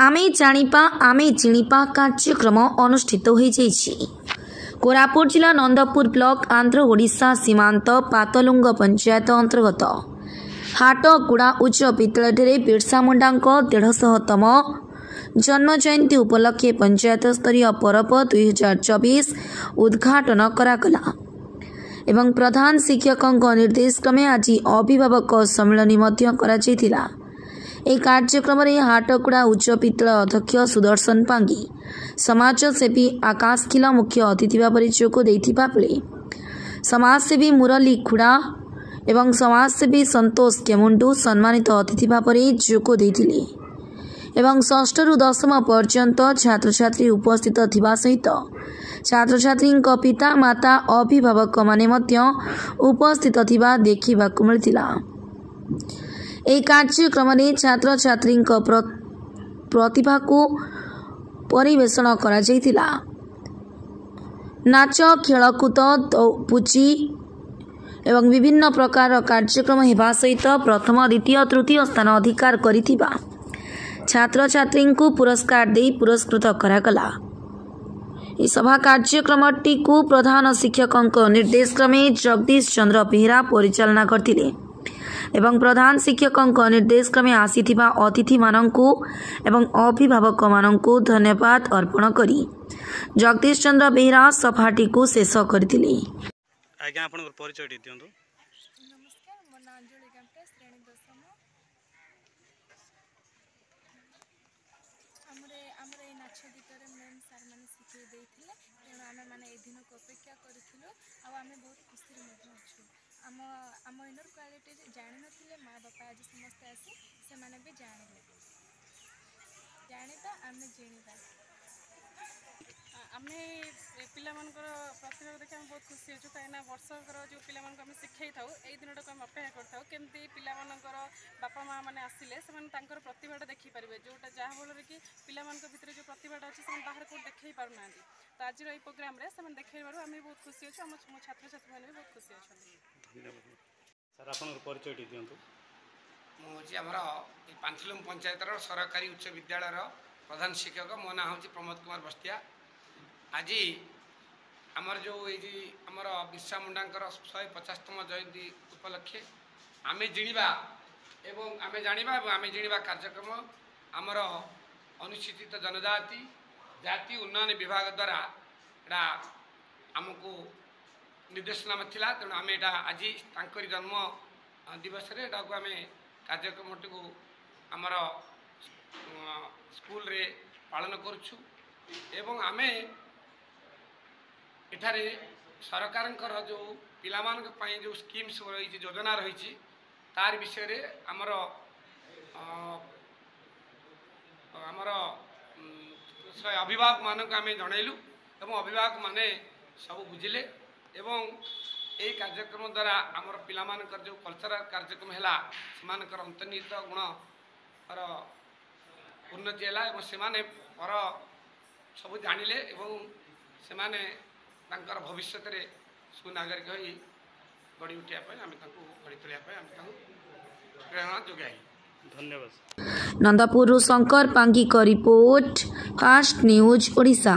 आमे जानिपा आमे जिणिपा कार्यक्रम अनुष्ठित हो जाइछि। कोरापुट जिला नंदपुर ब्लॉक आंध्र ओडिशा सीमांत पातलुंग पंचायत अंतर्गत हाटगुड़ा उच्च विद्यालय बिरसा मुंडा 150तम जन्म जयंती उपलक्षे पंचायत स्तरीय पर्व 2024 उद्घाटन करागला एवं प्रधान शिक्षकों निर्देश क्रमे आज अभिभावक सम्मेलन कार्यक्रम में हाटगुड़ा उच्च विद्यालय अध्यक्ष सुदर्शन पांगी समाजसेवी आकाश खिला मुख्य अतिथि भाव जोग देथिबा बेले समाजसेवी मुरली खुड़ा एवं समाजसेवी संतोष केमुंडू सम्मानित अतिथि भाव जोग देथिले एवं षष्ठ रु दशम पर्यंत छात्र छात्री उपस्थित थिबा सहित छात्र छात्री पिता माता अभिभावक माने मध्य उपस्थित थिबा देखिबाकु मिलितिला। ए कार्यक्रम में छात्र छात्री प्रतिभा को परिवेषण करा जायतिला। नाच खेलकूद पुची एवं विभिन्न प्रकार कार्यक्रम हेबा सहित प्रथम द्वितीय तृतीय स्थान अधिकार करिथिबा छात्र छात्री को पुरस्कार दे पुरस्कृत करागला। इस सभा कार्यक्रमटी को प्रधान शिक्षकों निर्देश क्रमे जगदीश चंद्र बेहरा परिचालना करथिले एवं प्रधान शिक्षकों निर्देश क्रमे आसीथिबा अतिथि माननकु एवं अभिभावक माननकु धन्यवाद अर्पण करी जगदीश चंद्र बेहरा सभाटी को शेष करथिले। आज्ञा आपन परिचय दियंतु। नमस्कार, मो नाम अंजलि गांपे श्रेणी दशम। हमरे ए नाच गीतरे मैम सर माने शिखै देथिले तेणु आमे माने ए दिन को अपेक्षा करथिलु आ आमे बहुत खुशी रे मध्य अछु। आम इनर क्वालिटी जानि नथिले माँ बापा आज समस्त आसी से माने भी जानिले जानिबा आमे जिनिबा आमे पिलामानकर प्रतिभा देखि आमे बहुत खुशी अछु काइना वर्षकर जो पिलामानक आमे शिखै थाउ एई दिनटक आमे अपेक्षा करथाउ केमती पिलामानकर बापा माँ माने आसिले सेमान तांकर प्रतिभाटा देखि परिबे जोटा जहा बोल रे कि पिलामानक भितरे जो प्रतिभाटा अछि सेमान बाहर को देखै पारु नांदी तो आज रो ई प्रोग्राम रे सेमान देखै बारु आमे बहुत खुशी अछु। हम छात्र छात्री माने भी बहुत खुशी अछन। धन्यवाद सर, आपन परिचय दियंतु। मुझे आमर पांथलुंग पंचायत सरकारी उच्च विद्यालय प्रधान शिक्षक मो ना हूँ प्रमोद कुमार बस्तिया। आज आमर जो आमर बिरसा मुंडा 150तम जयंती उपलक्षे आमे जिणिबा एवं आमे जानिबा एवं आमे जिणिबा कार्यक्रम आमर अनुसूचित जनजाति जाति उन्नयन विभाग द्वारा एटा आमको निर्देशनामा थिला तेणु आमे एटा आज तांकरी जन्म दिवस रे एटा को आमे कार्यक्रमटी को आमर स्कूल रे पालन करूछु एवं आमे एठारे सरकारंकर जो पिलामानक पई जो स्कीम्स रही योजना रही तार विषय रे आमर अभिभावक मानक आमे जणैलु एवं अभिभावक माने सब बुझिले एवं यही कार्यक्रम द्वारा आमर पिलामानकर जो कल्चरल कार्यक्रम है सेमानकर अंतर्निहित गुण उन्नति है और सेमाने पर सब जानिले एवं सेमाने तांकर भविष्य रे सुनागरिक होई गढ़ी उठिया आम गढ़ी तुलिया प्रेरणा जोगाई। धन्यवाद। नंदपुर शंकर पांगी का रिपोर्ट फास्ट न्यूज ओडिशा।